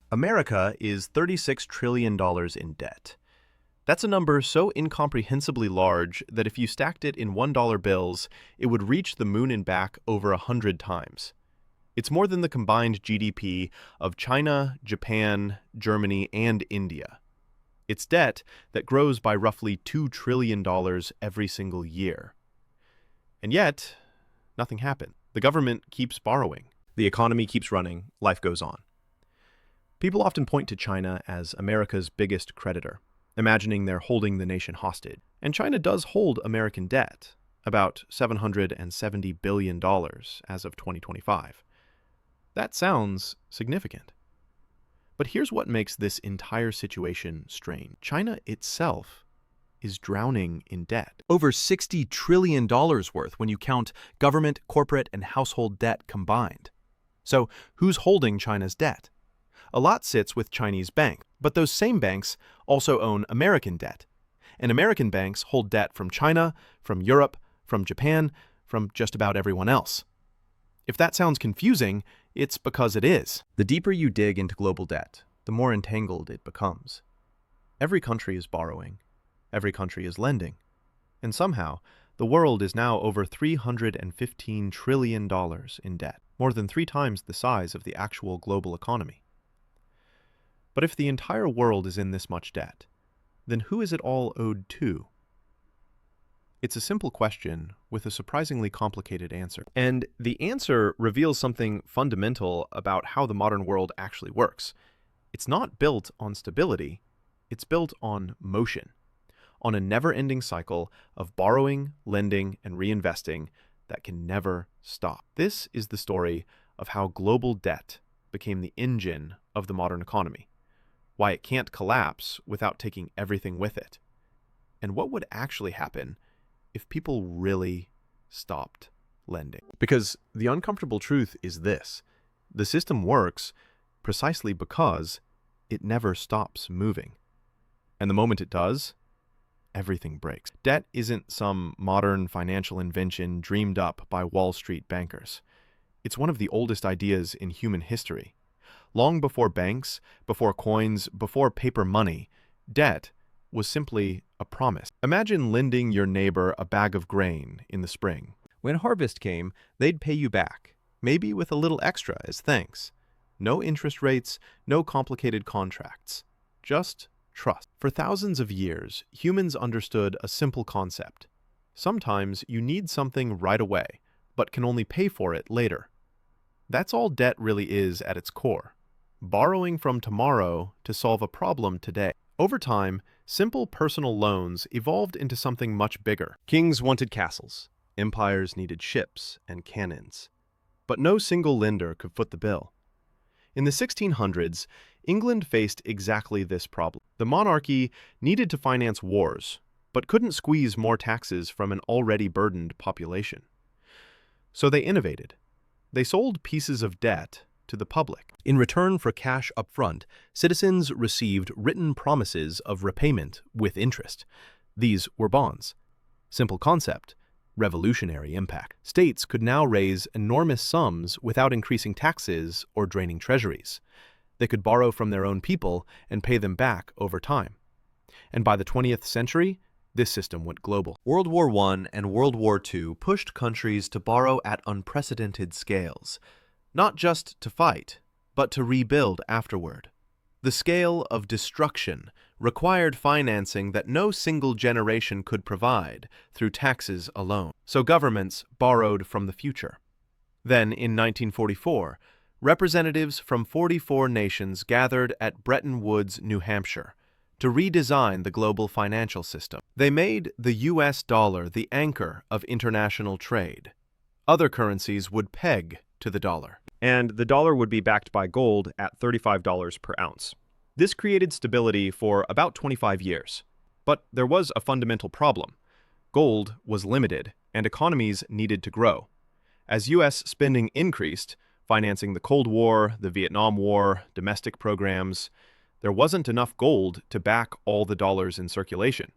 America is $36 trillion in debt. That's a number so incomprehensibly large that if you stacked it in $1 bills, it would reach the moon and back over 100 times. It's more than the combined GDP of China, Japan, Germany, and India. It's debt that grows by roughly $2 trillion every single year. And yet, nothing happened. The government keeps borrowing. The economy keeps running. Life goes on. People often point to China as America's biggest creditor, imagining they're holding the nation hostage. And China does hold American debt, about $770 billion as of 2025. That sounds significant. But here's what makes this entire situation strange. China itself is drowning in debt. Over $60 trillion worth when you count government, corporate, and household debt combined. So who's holding China's debt? A lot sits with Chinese banks, but those same banks also own American debt. And American banks hold debt from China, from Europe, from Japan, from just about everyone else. If that sounds confusing, it's because it is. The deeper you dig into global debt, the more entangled it becomes. Every country is borrowing. Every country is lending. And somehow, the world is now over $315 trillion in debt, more than 3 times the size of the actual global economy. But if the entire world is in this much debt, then who is it all owed to? It's a simple question with a surprisingly complicated answer. And the answer reveals something fundamental about how the modern world actually works. It's not built on stability, it's built on motion, on a never-ending cycle of borrowing, lending, and reinvesting that can never stop. This is the story of how global debt became the engine of the modern economy, why it can't collapse without taking everything with it, and what would actually happen if people really stopped lending. Because the uncomfortable truth is this: the system works precisely because it never stops moving. And the moment it does, everything breaks. Debt isn't some modern financial invention dreamed up by Wall Street bankers. It's one of the oldest ideas in human history. Long before banks, before coins, before paper money, debt was simply a promise. Imagine lending your neighbor a bag of grain in the spring. When harvest came, they'd pay you back, maybe with a little extra as thanks. No interest rates, no complicated contracts, just trust. For thousands of years, humans understood a simple concept. Sometimes you need something right away, but can only pay for it later. That's all debt really is at its core. Borrowing from tomorrow to solve a problem today. Over time, simple personal loans evolved into something much bigger. Kings wanted castles. Empires needed ships and cannons. But no single lender could foot the bill. In the 1600s, England faced exactly this problem. The monarchy needed to finance wars, but couldn't squeeze more taxes from an already burdened population. So they innovated. They sold pieces of debt to the public. In return for cash up front, citizens received written promises of repayment with interest. These were bonds. Simple concept, revolutionary impact. States could now raise enormous sums without increasing taxes or draining treasuries. They could borrow from their own people and pay them back over time. And by the 20th century, this system went global. World War I and World War II pushed countries to borrow at unprecedented scales, not just to fight, but to rebuild afterward. The scale of destruction required financing that no single generation could provide through taxes alone. So governments borrowed from the future. Then, in 1944, representatives from 44 nations gathered at Bretton Woods, New Hampshire, to redesign the global financial system. They made the US dollar the anchor of international trade. Other currencies would peg to the dollar. And the dollar would be backed by gold at $35 per ounce. This created stability for about 25 years. But there was a fundamental problem. Gold was limited, and economies needed to grow. As US spending increased, financing the Cold War, the Vietnam War, domestic programs, there wasn't enough gold to back all the dollars in circulation.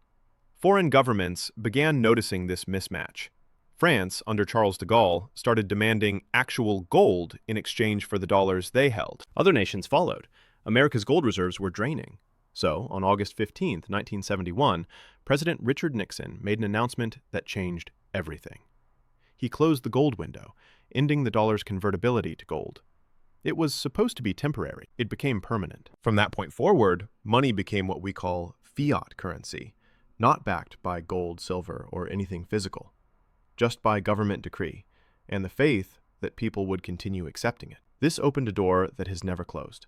Foreign governments began noticing this mismatch. France, under Charles de Gaulle, started demanding actual gold in exchange for the dollars they held. Other nations followed. America's gold reserves were draining. So, on August 15, 1971, President Richard Nixon made an announcement that changed everything. He closed the gold window, ending the dollar's convertibility to gold. It was supposed to be temporary. It became permanent. From that point forward, money became what we call fiat currency, not backed by gold, silver, or anything physical, just by government decree, and the faith that people would continue accepting it. This opened a door that has never closed.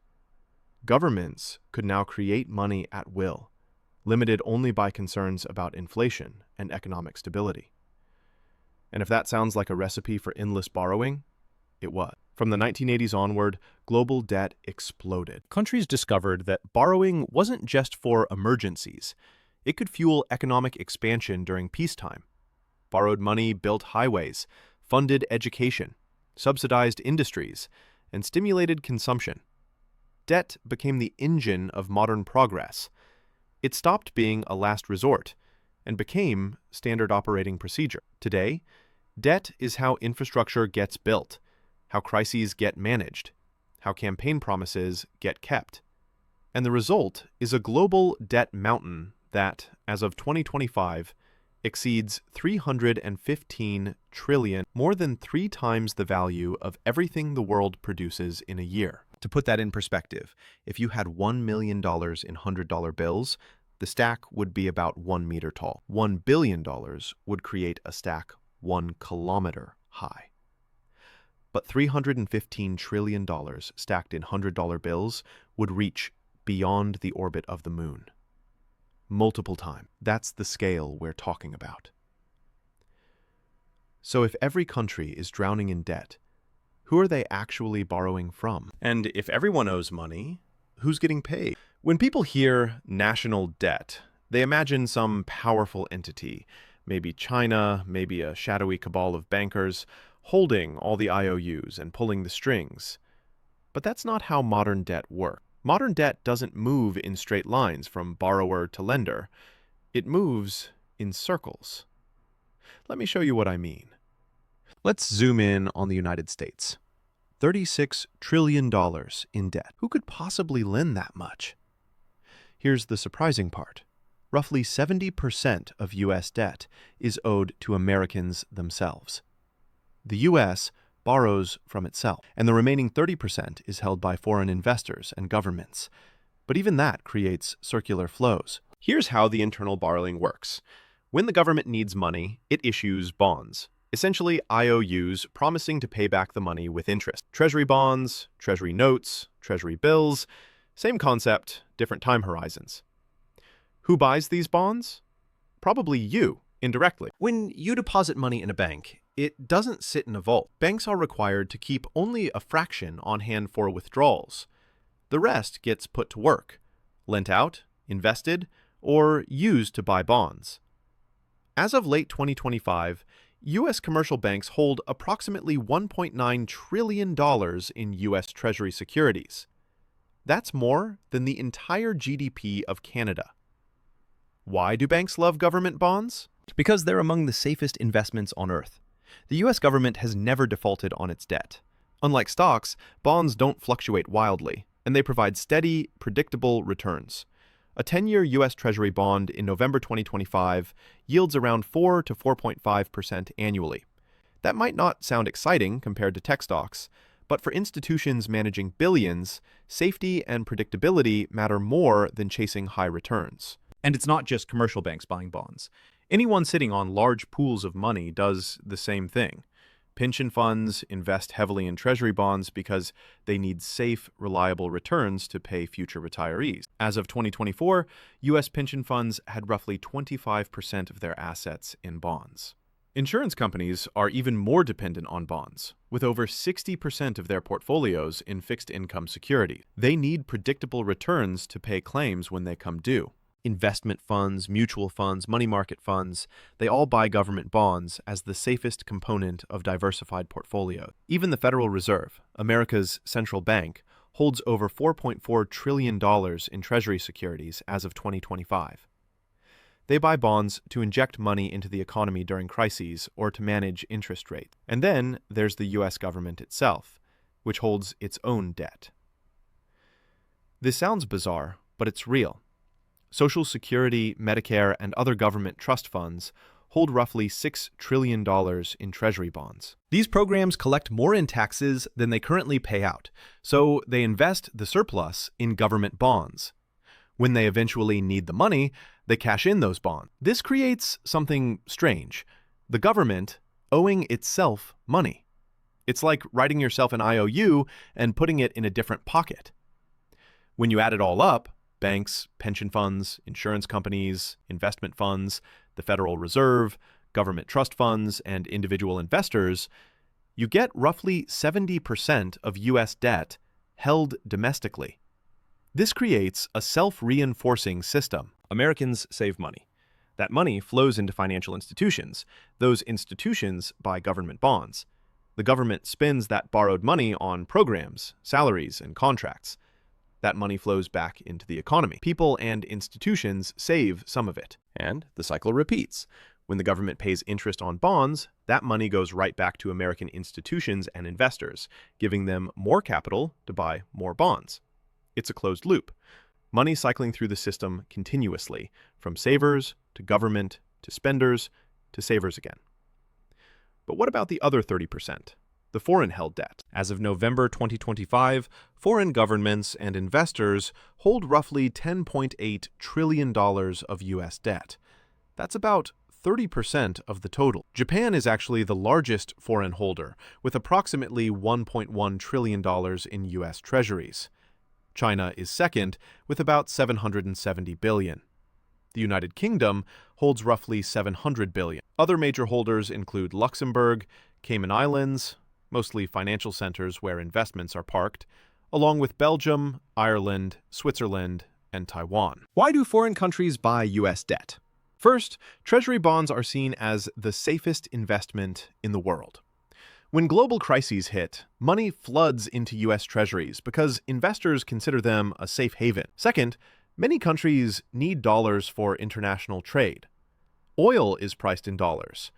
Governments could now create money at will, limited only by concerns about inflation and economic stability. And if that sounds like a recipe for endless borrowing, it was. From the 1980s onward, global debt exploded. Countries discovered that borrowing wasn't just for emergencies. It could fuel economic expansion during peacetime. Borrowed money built highways, funded education, subsidized industries, and stimulated consumption. Debt became the engine of modern progress. It stopped being a last resort and became standard operating procedure. Today, debt is how infrastructure gets built, how crises get managed, how campaign promises get kept. And the result is a global debt mountain that, as of 2025, exceeds $315 trillion, more than 3 times the value of everything the world produces in a year. To put that in perspective, if you had $1 million in $100 bills, the stack would be about 1 meter tall. $1 billion would create a stack 1 kilometer high. But $315 trillion stacked in $100 bills would reach beyond the orbit of the moon. Multiple times. That's the scale we're talking about. So if every country is drowning in debt, who are they actually borrowing from? And if everyone owes money, who's getting paid? When people hear national debt, they imagine some powerful entity, maybe China, maybe a shadowy cabal of bankers, holding all the IOUs and pulling the strings. But that's not how modern debt works. Modern debt doesn't move in straight lines from borrower to lender. It moves in circles. Let me show you what I mean. Let's zoom in on the United States. $36 trillion in debt. Who could possibly lend that much? Here's the surprising part. Roughly 70% of U.S. debt is owed to Americans themselves. The U.S. borrows from itself, and the remaining 30% is held by foreign investors and governments. But even that creates circular flows. Here's how the internal borrowing works. When the government needs money, it issues bonds, essentially IOUs promising to pay back the money with interest. Treasury bonds, treasury notes, treasury bills, same concept, different time horizons. Who buys these bonds? Probably you, indirectly. When you deposit money in a bank, it doesn't sit in a vault. Banks are required to keep only a fraction on hand for withdrawals. The rest gets put to work, lent out, invested, or used to buy bonds. As of late 2025, U.S. commercial banks hold approximately $1.9 trillion in U.S. Treasury securities. That's more than the entire GDP of Canada. Why do banks love government bonds? Because they're among the safest investments on Earth. The U.S. government has never defaulted on its debt. Unlike stocks, bonds don't fluctuate wildly, and they provide steady, predictable returns. A 10-year U.S. Treasury bond in November 2025 yields around 4 to 4.5% annually. That might not sound exciting compared to tech stocks, but for institutions managing billions, safety and predictability matter more than chasing high returns. And it's not just commercial banks buying bonds. Anyone sitting on large pools of money does the same thing. Pension funds invest heavily in treasury bonds because they need safe, reliable returns to pay future retirees. As of 2024, U.S. pension funds had roughly 25% of their assets in bonds. Insurance companies are even more dependent on bonds, with over 60% of their portfolios in fixed income security. They need predictable returns to pay claims when they come due. Investment funds, mutual funds, money market funds, they all buy government bonds as the safest component of diversified portfolios. Even the Federal Reserve, America's central bank, holds over $4.4 trillion in Treasury securities as of 2025. They buy bonds to inject money into the economy during crises or to manage interest rates. And then there's the U.S. government itself, which holds its own debt. This sounds bizarre, but it's real. Social Security, Medicare, and other government trust funds hold roughly $6 trillion in treasury bonds. These programs collect more in taxes than they currently pay out, so they invest the surplus in government bonds. When they eventually need the money, they cash in those bonds. This creates something strange: the government owing itself money. It's like writing yourself an IOU and putting it in a different pocket. When you add it all up, banks, pension funds, insurance companies, investment funds, the Federal Reserve, government trust funds, and individual investors, you get roughly 70% of U.S. debt held domestically. This creates a self-reinforcing system. Americans save money. That money flows into financial institutions. Those institutions buy government bonds. The government spends that borrowed money on programs, salaries, and contracts. That money flows back into the economy. People and institutions save some of it, and the cycle repeats. When the government pays interest on bonds, that money goes right back to American institutions and investors, giving them more capital to buy more bonds. It's a closed loop. Money cycling through the system continuously, from savers to government to spenders to savers again. But what about the other 30%? The foreign-held debt. As of November 2025, foreign governments and investors hold roughly $10.8 trillion of U.S. debt. That's about 30% of the total. Japan is actually the largest foreign holder, with approximately $1.1 trillion in U.S. treasuries. China is second, with about $770 billion. The United Kingdom holds roughly $700 billion. Other major holders include Luxembourg, Cayman Islands, mostly financial centers where investments are parked, along with Belgium, Ireland, Switzerland, and Taiwan. Why do foreign countries buy U.S. debt? First, treasury bonds are seen as the safest investment in the world. When global crises hit, money floods into U.S. treasuries because investors consider them a safe haven. Second, many countries need dollars for international trade. Oil is priced in dollars.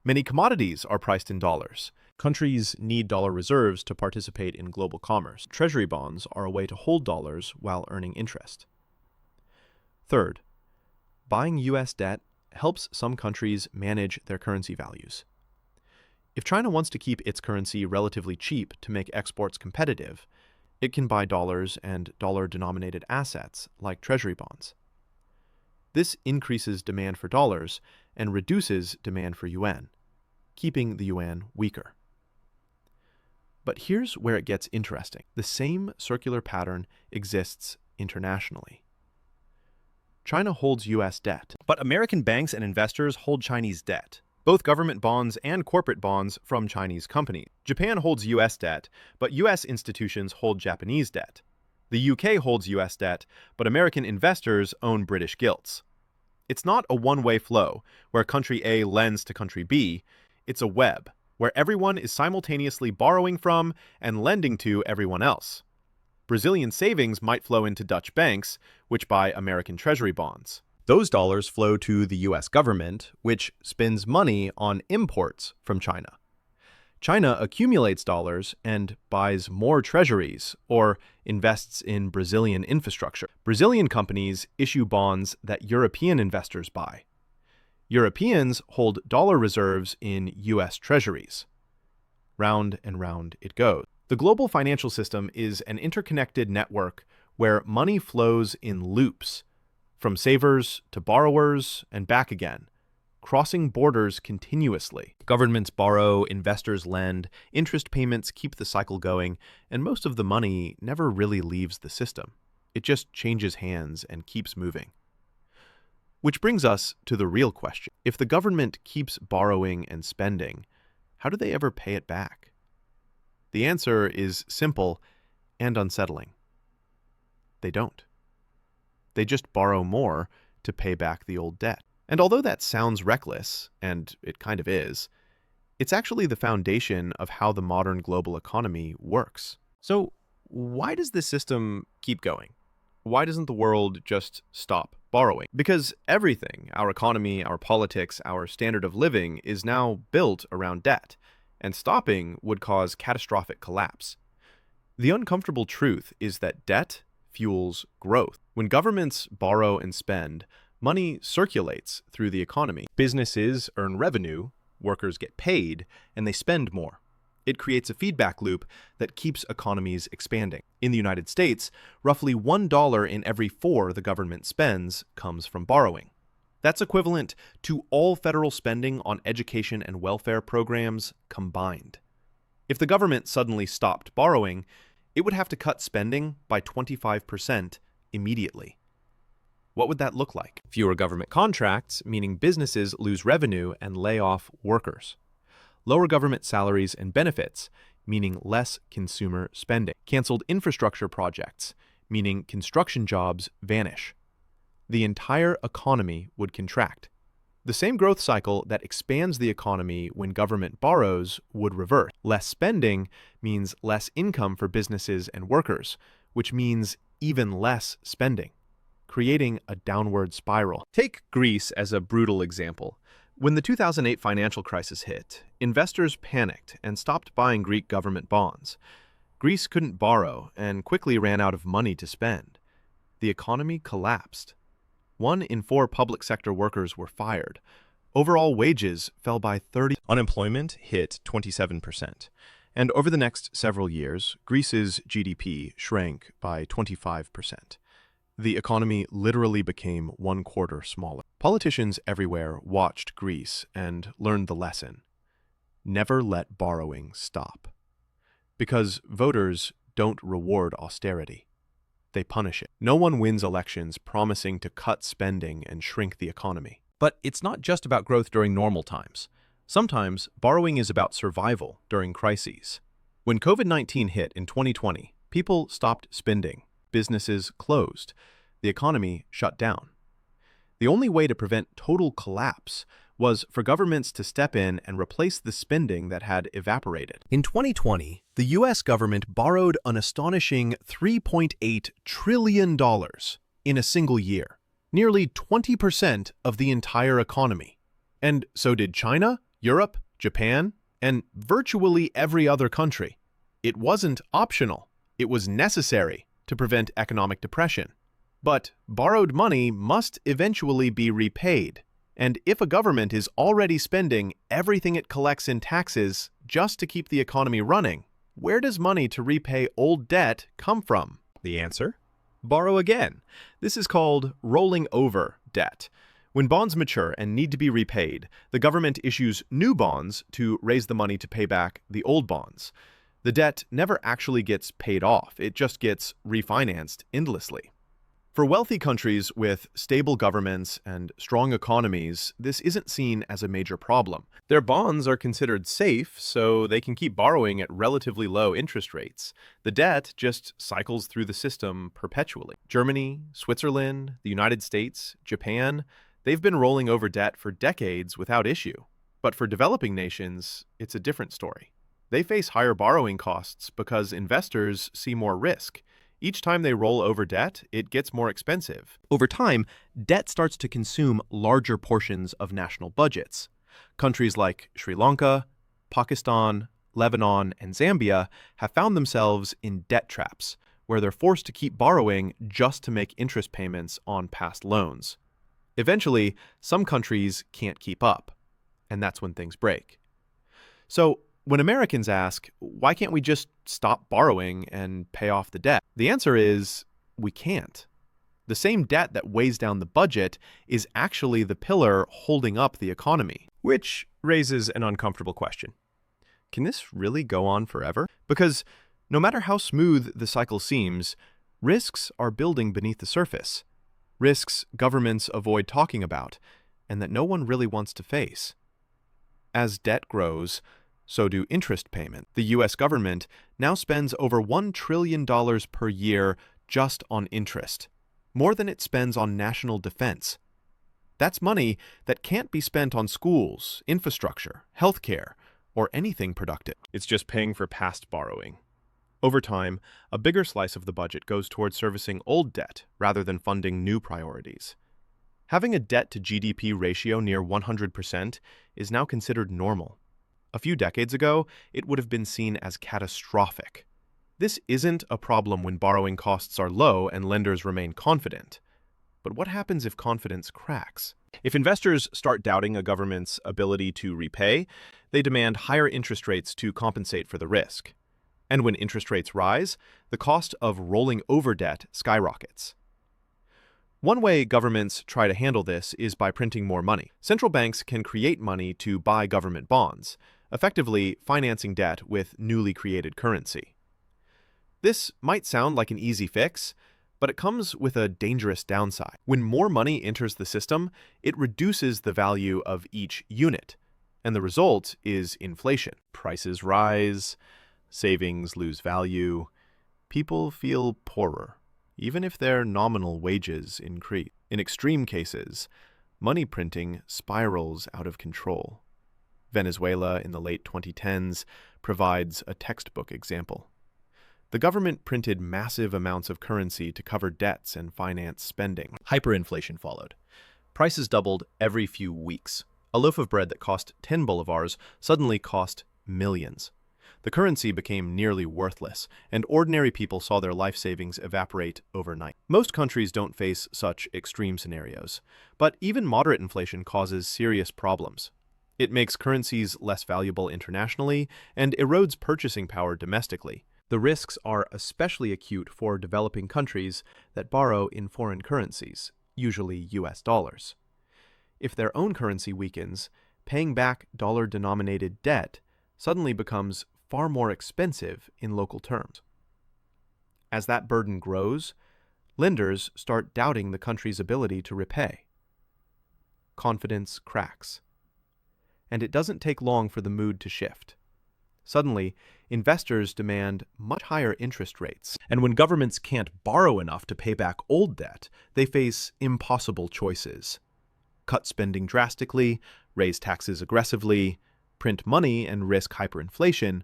Many commodities are priced in dollars. Countries need dollar reserves to participate in global commerce. Treasury bonds are a way to hold dollars while earning interest. Third, buying U.S. debt helps some countries manage their currency values. If China wants to keep its currency relatively cheap to make exports competitive, it can buy dollars and dollar-denominated assets like treasury bonds. This increases demand for dollars and reduces demand for yuan, keeping the yuan weaker. But here's where it gets interesting. The same circular pattern exists internationally. China holds U.S. debt, but American banks and investors hold Chinese debt, both government bonds and corporate bonds from Chinese companies. Japan holds U.S. debt, but U.S. institutions hold Japanese debt. The U.K. holds U.S. debt, but American investors own British gilts. It's not a one-way flow, where country A lends to country B. It's a web, where everyone is simultaneously borrowing from and lending to everyone else. Brazilian savings might flow into Dutch banks, which buy American treasury bonds. Those dollars flow to the U.S. government, which spends money on imports from China. China accumulates dollars and buys more treasuries or invests in Brazilian infrastructure. Brazilian companies issue bonds that European investors buy. Europeans hold dollar reserves in U.S. treasuries. Round and round it goes. The global financial system is an interconnected network where money flows in loops, from savers to borrowers and back again, crossing borders continuously. Governments borrow, investors lend, interest payments keep the cycle going, and most of the money never really leaves the system. It just changes hands and keeps moving. Which brings us to the real question. If the government keeps borrowing and spending, how do they ever pay it back? The answer is simple and unsettling. They don't. They just borrow more to pay back the old debt. And although that sounds reckless, and it kind of is, it's actually the foundation of how the modern global economy works. So why does this system keep going? Why doesn't the world just stop borrowing? Because everything, our economy, our politics, our standard of living, is now built around debt, and stopping would cause catastrophic collapse. The uncomfortable truth is that debt fuels growth. When governments borrow and spend, money circulates through the economy. Businesses earn revenue, workers get paid, and they spend more. It creates a feedback loop that keeps economies expanding. In the United States, roughly $1 in every 4 the government spends comes from borrowing. That's equivalent to all federal spending on education and welfare programs combined. If the government suddenly stopped borrowing, it would have to cut spending by 25% immediately. What would that look like? Fewer government contracts, meaning businesses lose revenue and lay off workers. Lower government salaries and benefits, meaning less consumer spending. Canceled infrastructure projects, meaning construction jobs vanish. The entire economy would contract. The same growth cycle that expands the economy when government borrows would reverse. Less spending means less income for businesses and workers, which means even less spending, creating a downward spiral. Take Greece as a brutal example. When the 2008 financial crisis hit, investors panicked and stopped buying Greek government bonds. Greece couldn't borrow and quickly ran out of money to spend. The economy collapsed. 1 in 4 public sector workers were fired. Overall wages fell by 30%. Unemployment hit 27%. And over the next several years, Greece's GDP shrank by 25%. The economy literally became 1/4 smaller. Politicians everywhere watched Greece and learned the lesson. Never let borrowing stop. Because voters don't reward austerity. They punish it. No one wins elections promising to cut spending and shrink the economy. But it's not just about growth during normal times. Sometimes borrowing is about survival during crises. When COVID-19 hit in 2020, people stopped spending. Businesses closed. The economy shut down. The only way to prevent total collapse was for governments to step in and replace the spending that had evaporated. In 2020, the U.S. government borrowed an astonishing $3.8 trillion in a single year, nearly 20% of the entire economy. And so did China, Europe, Japan, and virtually every other country. It wasn't optional. It was necessary to prevent economic depression. But borrowed money must eventually be repaid. And if a government is already spending everything it collects in taxes just to keep the economy running, where does money to repay old debt come from? The answer? Borrow again. This is called rolling over debt. When bonds mature and need to be repaid, the government issues new bonds to raise the money to pay back the old bonds. The debt never actually gets paid off. It just gets refinanced endlessly. For wealthy countries with stable governments and strong economies, this isn't seen as a major problem. Their bonds are considered safe, so they can keep borrowing at relatively low interest rates. The debt just cycles through the system perpetually. Germany, Switzerland, the United States, Japan, they've been rolling over debt for decades without issue. But for developing nations, it's a different story. They face higher borrowing costs because investors see more risk. Each time they roll over debt, it gets more expensive. Over time, debt starts to consume larger portions of national budgets. Countries like Sri Lanka, Pakistan, Lebanon, and Zambia have found themselves in debt traps, where they're forced to keep borrowing just to make interest payments on past loans. Eventually, some countries can't keep up, and that's when things break. So, when Americans ask, why can't we just stop borrowing and pay off the debt? The answer is, we can't. The same debt that weighs down the budget is actually the pillar holding up the economy. Which raises an uncomfortable question. Can this really go on forever? Because no matter how smooth the cycle seems, risks are building beneath the surface. Risks governments avoid talking about, and that no one really wants to face. As debt grows, so do interest payments. The U.S. government now spends over $1 trillion per year just on interest, more than it spends on national defense. That's money that can't be spent on schools, infrastructure, healthcare, or anything productive. It's just paying for past borrowing. Over time, a bigger slice of the budget goes towards servicing old debt rather than funding new priorities. Having a debt-to-GDP ratio near 100% is now considered normal. A few decades ago, it would have been seen as catastrophic. This isn't a problem when borrowing costs are low and lenders remain confident. But what happens if confidence cracks? If investors start doubting a government's ability to repay, they demand higher interest rates to compensate for the risk. And when interest rates rise, the cost of rolling over debt skyrockets. One way governments try to handle this is by printing more money. Central banks can create money to buy government bonds, effectively financing debt with newly created currency. This might sound like an easy fix, but it comes with a dangerous downside. When more money enters the system, it reduces the value of each unit, and the result is inflation. Prices rise, savings lose value, people feel poorer, even if their nominal wages increase. In extreme cases, money printing spirals out of control. Venezuela in the late 2010s provides a textbook example. The government printed massive amounts of currency to cover debts and finance spending. Hyperinflation followed. Prices doubled every few weeks. A loaf of bread that cost 10 bolivars suddenly cost millions. The currency became nearly worthless, and ordinary people saw their life savings evaporate overnight. Most countries don't face such extreme scenarios, but even moderate inflation causes serious problems. It makes currencies less valuable internationally and erodes purchasing power domestically. The risks are especially acute for developing countries that borrow in foreign currencies, usually US dollars. If their own currency weakens, paying back dollar-denominated debt suddenly becomes far more expensive in local terms. As that burden grows, lenders start doubting the country's ability to repay. Confidence cracks. And it doesn't take long for the mood to shift. Suddenly, investors demand much higher interest rates. And when governments can't borrow enough to pay back old debt, they face impossible choices. Cut spending drastically, raise taxes aggressively, print money and risk hyperinflation,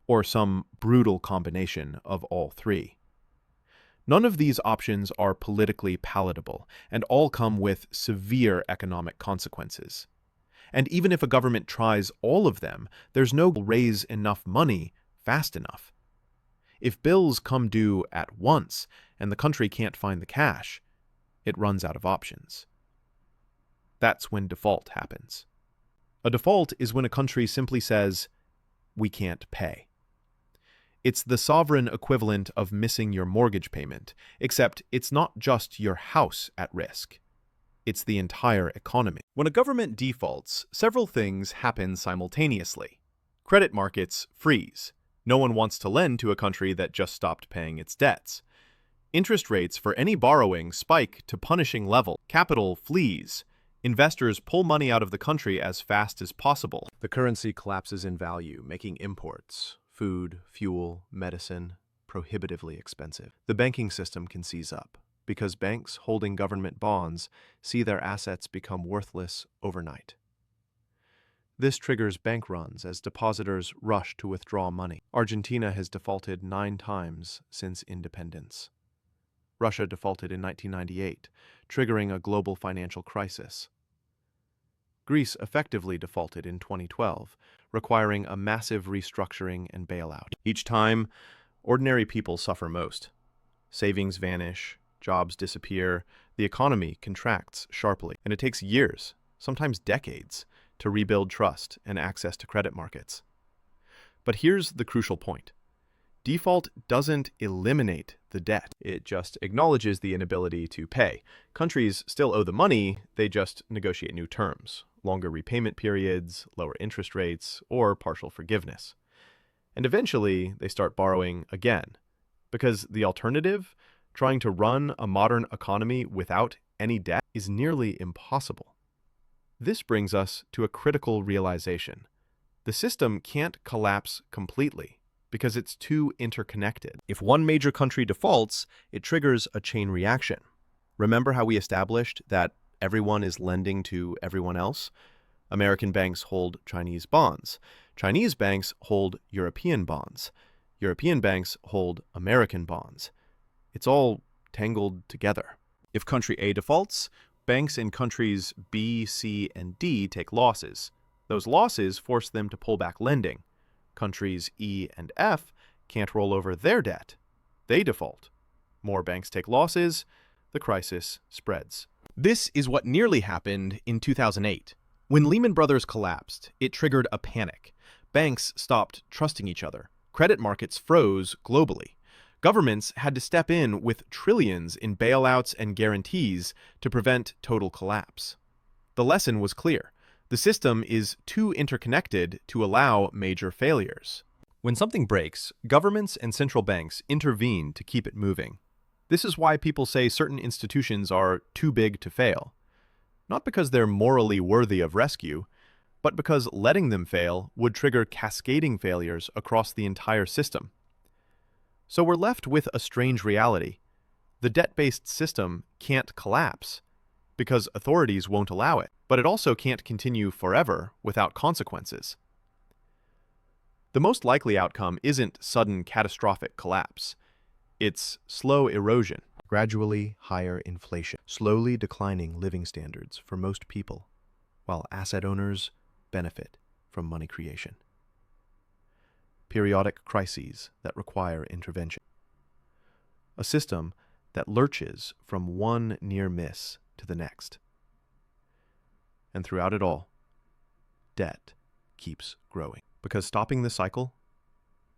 or some brutal combination of all three. None of these options are politically palatable, and all come with severe economic consequences. And even if a government tries all of them, there's no way to raise enough money fast enough. If bills come due at once and the country can't find the cash, it runs out of options. That's when default happens. A default is when a country simply says, "We can't pay." It's the sovereign equivalent of missing your mortgage payment, except it's not just your house at risk. It's the entire economy. When a government defaults, several things happen simultaneously. Credit markets freeze. No one wants to lend to a country that just stopped paying its debts. Interest rates for any borrowing spike to punishing level. Capital flees. Investors pull money out of the country as fast as possible. The currency collapses in value, making imports, food, fuel, medicine, prohibitively expensive. The banking system can seize up, because banks holding government bonds see their assets become worthless overnight. This triggers bank runs as depositors rush to withdraw money. Argentina has defaulted 9 times since independence. Russia defaulted in 1998, triggering a global financial crisis. Greece effectively defaulted in 2012, requiring a massive restructuring and bailout. Each time, ordinary people suffer most. Savings vanish, jobs disappear, the economy contracts sharply, and it takes years, sometimes decades, to rebuild trust and access to credit markets. But here's the crucial point. Default doesn't eliminate the debt. It just acknowledges the inability to pay. Countries still owe the money, they just negotiate new terms, longer repayment periods, lower interest rates, or partial forgiveness. And eventually, they start borrowing again. Because the alternative, trying to run a modern economy without any debt, is nearly impossible. This brings us to a critical realization. The system can't collapse completely because it's too interconnected. If one major country defaults, it triggers a chain reaction. Remember how we established that everyone is lending to everyone else? American banks hold Chinese bonds. Chinese banks hold European bonds. European banks hold American bonds. It's all tangled together. If country A defaults, banks in countries B, C, and D take losses. Those losses force them to pull back lending. Countries E and F can't roll over their debt. They default. More banks take losses. The crisis spreads. This is what nearly happened in 2008. When Lehman Brothers collapsed, it triggered a panic. Banks stopped trusting each other. Credit markets froze globally. Governments had to step in with trillions in bailouts and guarantees to prevent total collapse. The lesson was clear. The system is too interconnected to allow major failures. When something breaks, governments and central banks intervene to keep it moving. This is why people say certain institutions are too big to fail. Not because they're morally worthy of rescue, but because letting them fail would trigger cascading failures across the entire system. So we're left with a strange reality. The debt-based system can't collapse because authorities won't allow it, but it also can't continue forever without consequences. The most likely outcome isn't sudden catastrophic collapse. It's slow erosion, gradually higher inflation, slowly declining living standards for most people, while asset owners benefit from money creation. Periodic crises that require intervention. A system that lurches from one near miss to the next. And throughout it all, debt keeps growing, because stopping the cycle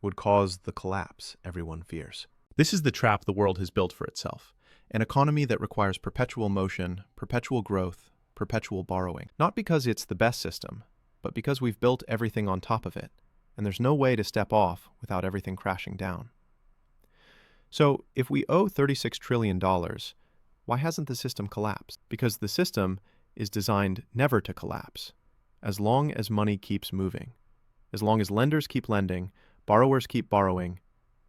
would cause the collapse everyone fears. This is the trap the world has built for itself, an economy that requires perpetual motion, perpetual growth, perpetual borrowing. Not because it's the best system, but because we've built everything on top of it, and there's no way to step off without everything crashing down. So, if we owe $36 trillion, why hasn't the system collapsed? Because the system is designed never to collapse, as long as money keeps moving, as long as lenders keep lending, borrowers keep borrowing,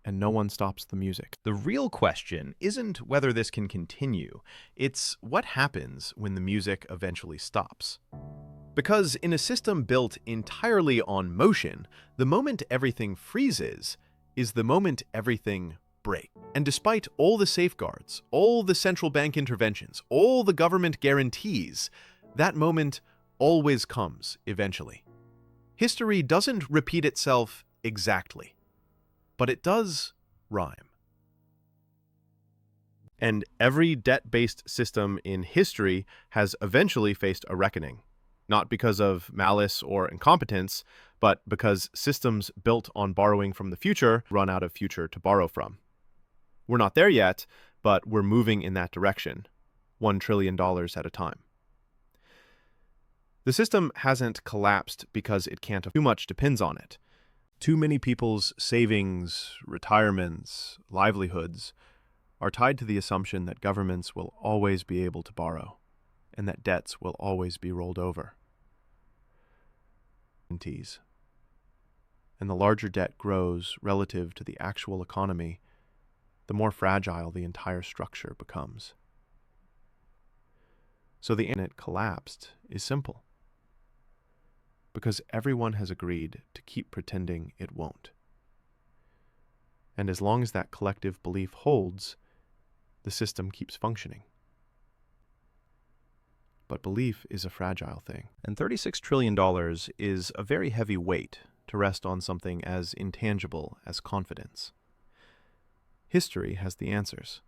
and no one stops the music. The real question isn't whether this can continue, it's what happens when the music eventually stops. Because in a system built entirely on motion, the moment everything freezes is the moment everything breaks. And despite all the safeguards, all the central bank interventions, all the government guarantees, that moment always comes eventually. History doesn't repeat itself exactly, but it does rhyme. And every debt-based system in history has eventually faced a reckoning. Not because of malice or incompetence, but because systems built on borrowing from the future run out of future to borrow from. We're not there yet, but we're moving in that direction, $1 trillion at a time. The system hasn't collapsed because it can't. Too much depends on it. Too many people's savings, retirements, livelihoods are tied to the assumption that governments will always be able to borrow, and that debts will always be rolled over. And the larger debt grows relative to the actual economy, the more fragile the entire structure becomes. So the answer it collapsed is simple. Because everyone has agreed to keep pretending it won't. And as long as that collective belief holds, the system keeps functioning. But belief is a fragile thing. And $36 trillion is a very heavy weight to rest on something as intangible as confidence. History has the answers.